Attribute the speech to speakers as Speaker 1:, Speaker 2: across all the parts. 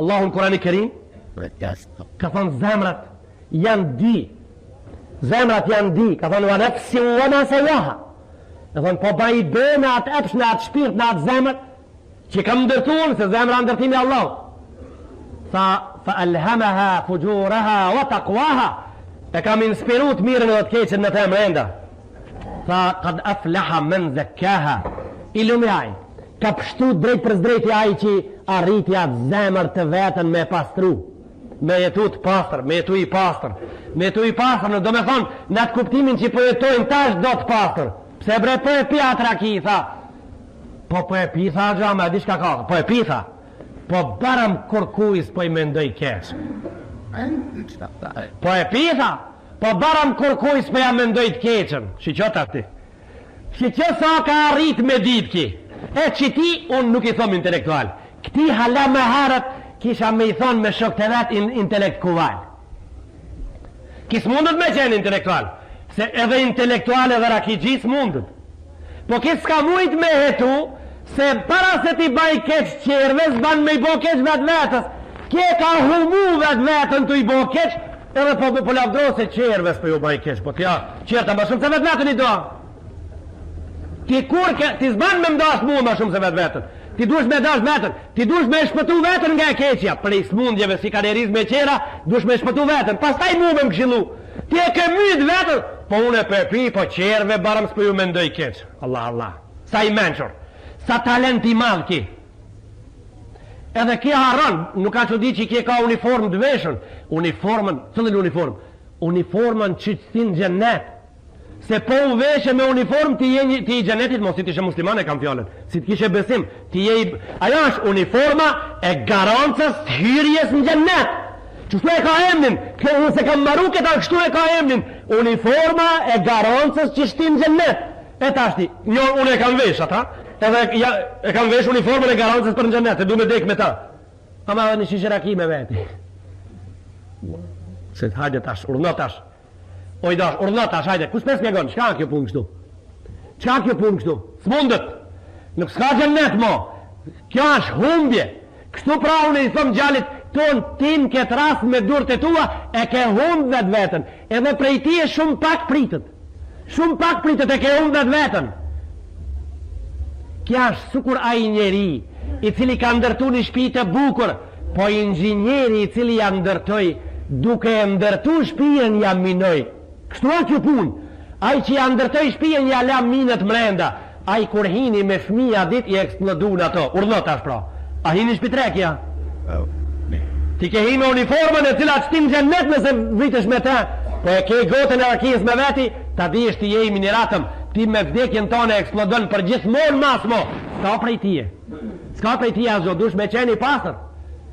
Speaker 1: Allahu në Kurani Kerim ka thonë zemrat janë di. Zemrat janë di, ka thonë wa nafsin wa ma sawaha. Ka thonë po baj be në atë epsh, në atë shpirt, në atë zemër që kam ndërtuar, se zemra ndërtimi Allah. Fa alhamaha fujuraha wa taqwaha. E kam inspiru të mirën dhe të keqen në të mrenda. Tha qad aflaha men zakkaha. Ilumjaj, ka pështu drejt për zdrejti ai që arriti atë zemër të vetën me pastru. Me jetu të pastër, me jetu i pastër. Me jetu i pastër, në do me thonë, në atë kuptimin që po jetojnë tash do të pastër. Pse bre po e pi atë raki, tha. Po e pi, tha gjama, di shka ka, po e pi, tha. Po barëm kërkujës po i mendoj kesh. Po e pi, tha. Po barëm kërkujës po ja mendoj të keqen. Shqyqot ati. Shqyqot sa ka arrit me dit ki. E që ti, unë nuk i thom intelektual. Këti hala me harët, kisha me i thonë me shok të vetë intelektual. Kis mundët me qenë intelektual, se edhe intelektual edhe rakigjis mundët. Po kis ka mujt me hetu, se para se ti baj keq qerve, zban me i bo keq vetë vetës. Kje ka humu vetë vetën të i bo keq, edhe po lavdro se qerve s'po ju baj keq. Po tja, qerta ma shumë se vetë vetën i do. Ti zban me mdash mu ma shumë se vetë vetën. Ti dush me dash vetën, ti dush me shpëtu vetën nga e keqja, për i smundjeve si kalerizme e qera, dush me shpëtu vetën, pas taj mu me më këshilu. Ti e ke myt vetën, po unë e pepi, po qerve, barëm s'po ju mendoj keq. Allah, Allah. Sa i menqër, sa talent i madh ki. Edhe ki haron, nuk ka që di që ki ka uniform të veshën. Uniformën, cëllin uniform? Uniformën që të thinë gjennet. Se po u veshe me uniform ti i gjenetit, mos si ti ishe muslimane kam fjallën, si ti kishe besim, ajo është uniforma e garancës të hyrjes në gjennet. Qështu e ka emnin, se kam maru këta, kështu e ka emnin, uniforma e garancës që shtim gjennet. E tashti, jo, unë e kam vesh ata, edhe e kam vesh uniformën e garancës për në gjennet, e du me dek me ta. Ama në shishëraki me veti. Se të hajde tash, urnot tash. Oj dash, urdhata, hajde, kus me spjegon, qka kjo punë kështu? Qka kjo punë kështu? S'mundet, nuk s'ka gjennet mo, kjo është humbje. Kështu pra unë i thëmë gjallit, ton tim këtë rast me durët e tua, e ke humbë vetë vetën, edhe prej ti e shumë pak pritët. Shumë pak pritët e ke humbë vetë vetën. Kja është sukur a i njeri, i cili ka ndërtu një shpijë të bukur, po inxinjeri i cili ja ndërtoj, duke e ndërtu shpijën ja minoj. Kështu a kjo pun, aj që ja ndërtoj shpijen ja lam minët mrenda, aj kur hini me fmija dit i eksplodu në ato, urdhot ashtë pra. A hini shpitrekja? Ti ke hi me uniformën e cila qëtim gjennet nëse vitesh me te, po e ke gotën e rakijës me veti, ta di është ti je i miniratëm, ti me vdekjen tonë eksplodon për gjithmonë masmo. Ska prej tije. Ska prej tije azo, dush me qeni pasër.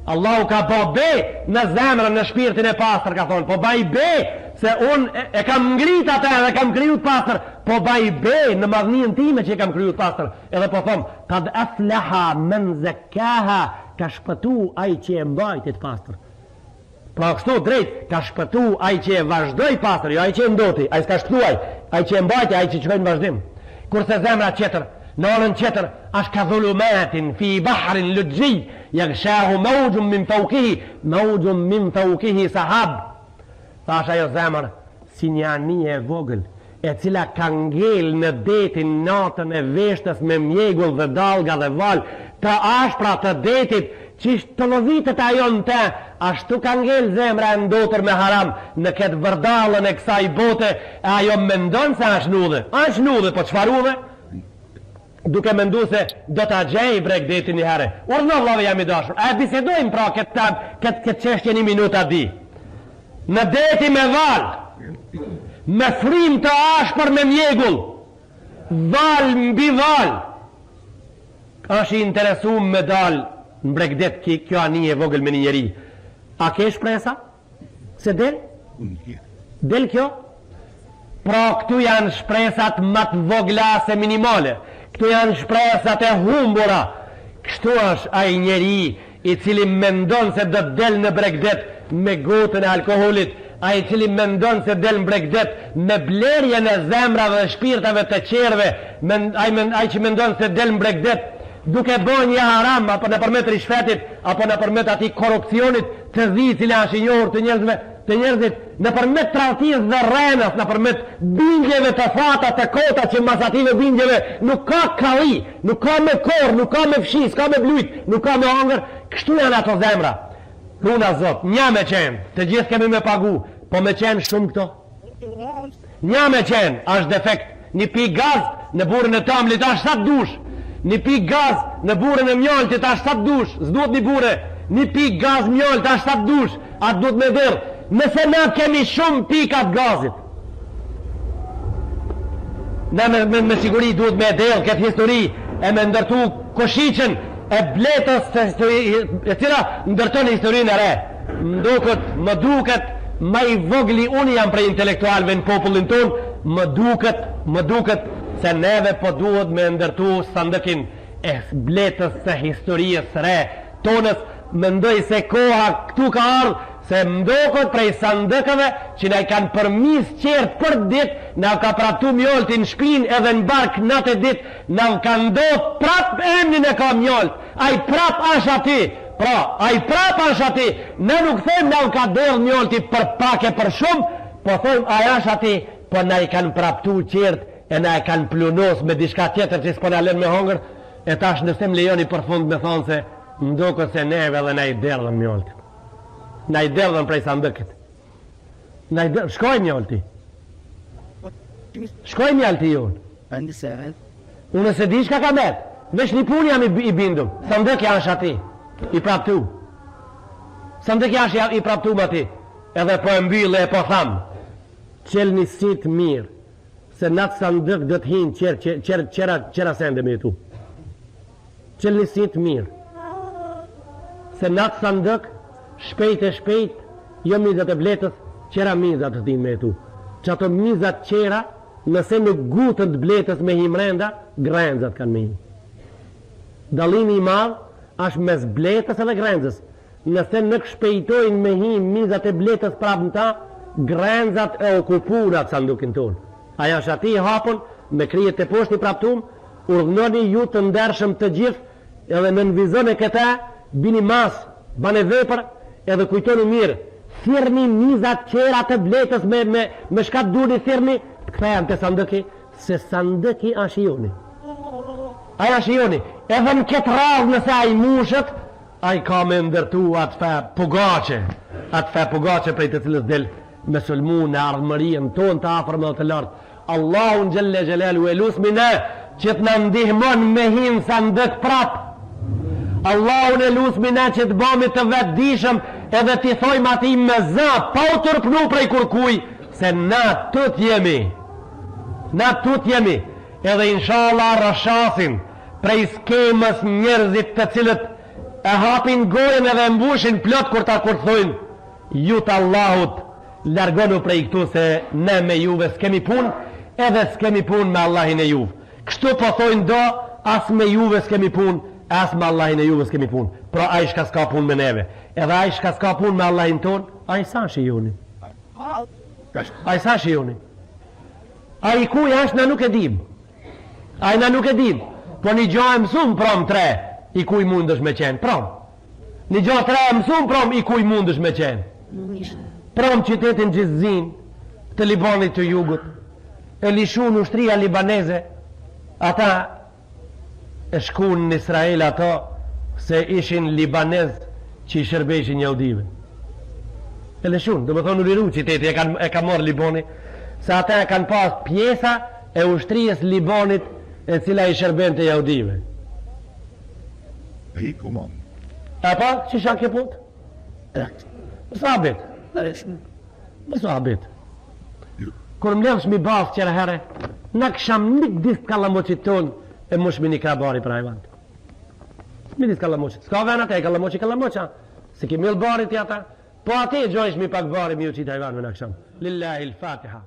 Speaker 1: Allahu ka po be në zemrën, në shpirtin e pasër, ka thonë, po baj be, se unë e kam ngrit atë edhe kam kriju të pasër, po baj be në madhënijën time që e kam kriju të pasër, edhe po thomë, kad aflaha men zakkaha, ka shpëtu aj që e mbajtit pasër. Pra kështu drejt, ka shpëtu aj që e vazhdoj pasër, jo aj që e ndoti, aj s'ka shpëtu aj që e mbajti, aj që qëkojnë vazhdim. Kurse zemra qëtër, në anën qëtër, është ka dhulumatin fi bahrin lëgjij, yaghshahu mawjun min fawqihi sahab. Thash ajo zemër si një anije e vogël, e cila ka ngel në detin natën e veshtës me mjegull dhe dalga dhe val, të ashpra të detit, qishtë të lodhitët ajo në te, ashtu ka ngel zemra e ndotër me haram në këtë vërdalën e kësaj bote, e ajo mendon se është nudhe. Është nudhe, po qfaruve? Duke mendu se do t'a gjej brek detin një herë. Urno vllave jam i dashur, a e bisedojmë pra këtë qeshtje një minuta di. Në deti me val, me frim të ashpër me mjegull, val mbi val, është i interesum me dal në bregdet kjo anije vogël me një njeri. A ke shpresa? Se del? Del kjo? Pra këtu janë shpresat më të vogla se minimale. Këtu janë shpresat e humbura. Kështu është ai njeri i cili mendon se do të del në bregdet me gotën e alkoholit, ai i cili mendon se del në bregdet me blerjen e zemrave dhe shpirtave të qerve, ai që mendon se del në bregdet duke bën një haram apo nëpërmjet rishfetit apo nëpërmjet atij korrupsionit të zi cili është i njohur të njerëzit nëpërmjet tradhtisë dhe rrenës, nëpërmjet bingjeve të fata të kota që mas ative bingjeve nuk ka kalli, nuk ka me korr, nuk ka me fshi, s'ka me blujt, nuk ka me hongër, kështu janë ato zemra. Luna Zot, një me qenë, të gjithë kemi me pagu, po me qenë shumë këto. Një me qenë, është defekt, një pi gaz në burën e tamlit është 7 dush, një pi gaz në burën e mjoltit është 7 dush, s'duhet një burë, një pi gaz mjolt është 7 dush, atë duhet me dhërë, nëse na kemi shumë pikat gazit. Na me siguri duhet me dhërë këtë histori e me ndërtu koshiqen e bletës e cila ndërton historinë e re. Më duket ma i vogli, unë jam prej intelektualve në popullin ton, më duket se neve po duhet me ndërtu sandëkin e bletës së historisë re tonës. Mendoj se koha këtu ka ardhë, se mdokët prej sandëkëve që ne kanë përmis qertë për dit, ne ka praptu mjolti në shpin edhe në bark natë e dit, ne ka ndodhë prap emnin e ka mjolt, a i prap është ati, pra, a i prap është ati, ne nuk them ne ka derdhë mjolti për pak e për shumë, po them a është ati, po ne i kanë praptu qertë e ne kanë plunos me diçka tjetër që s'po në alen me hongër, e tash nësem lejoni për fund me thonë se mdokët se neve dhe ne i derdhën mjolti. Na i derdhën prej sandëkit. Shkoj mjolti. Shkoj mjolti jonë. Unë se di shka ka met. Vesh një pun jam i bindum. Sandëkja është ati. I praptu. Sandëkja është i praptu më ati. Edhe po e mbyllë e po thamë. Qel një sitë mirë. Se natë sandëk dhe të hinë qera sende me tu. Qel një sitë mirë. Se natë sandëk shpejt e shpejt, jo mizat e bletës, qera mizat të din me tu. Që ato mizat qera, nëse nuk gutën të bletës me himrenda, grenzat kanë me hi. Dalimi i madhë është mes bletës edhe grenzës. Nëse nuk shpejtojnë me hi mizat e bletës prap në ta, grenzat e okupurat sandukin tonë. Aja është ati i hapun, me krijet të poshti praptum, urdhnoni ju të ndershëm të gjithë, edhe në nënvizon e këta, bini mas, bane vepër, edhe kujtoni mirë, thirrni mizat qera të bletës me shkat duri thirrni, të kthehen te sandëki, se sandëki është i joni. Ai është i joni. Edhe në këtë radhë nëse ai mushët, ai ka me ndërtu atë fe pugace prej të cilës del me sulmu në ardhmërien tonë të afër me të lartë. Allahun xhelle xhelalu e lusmi ne që të na ndihmon me hin sandëk prap. Allahun e lusmi ne që të bëmi të vetë dishëm edhe t'i thojmë ati me zë, pa u tërpnu prej kurkuj, se na tut jemi, edhe inshallah rëshasin prej skemës njerëzit të cilët e hapin gojën edhe mbushin plot kur ta kurthojnë, ju të Allahut largonu prej këtu se ne me juve s'kemi pun, edhe s'kemi pun me Allahin e juve. Kështu po thojnë do, as me juve s'kemi pun, as me Allahin e juve s'kemi pun. Pra a i shka s'ka pun me neve. Edhe a i shka s'ka pun me Allahin ton, a i sa shi joni. A i sa shi joni. A i kuj ashtë na nuk e dim. A i na nuk e dim. Po një gjo e mësum prom 3, i kuj mundësh me qenë. Prom. Një gjo 3 e mësum prom, i kuj mundësh me qenë. Prom qytetin Gjizin, të Libanit të jugut, e lishun ushtria libaneze, ata e shkun në Israel ato, se ishin libanez që i shërbeshin jahudive. E lishun, dhe më thonë u liru qyteti, e ka morë Libani, se ata e kanë pas pjesa e ushtrijës Libanit e cila i shërben të jahudive.
Speaker 2: I kumon.
Speaker 1: E pa, që shak e put? Mësa abit? Mësa abit? Kur më levsh mi basë qëra herë, në kësham nik disë kalamoqit tonë, e mushmi një krabari për hajvant. Mi disë kalamoqit. Ska venat e kalamoqa, se ki mil bari tjata, po ati e gjojsh mi pak bari mi u qitë hajvan me në kësham. Lillahi l-Fatiha.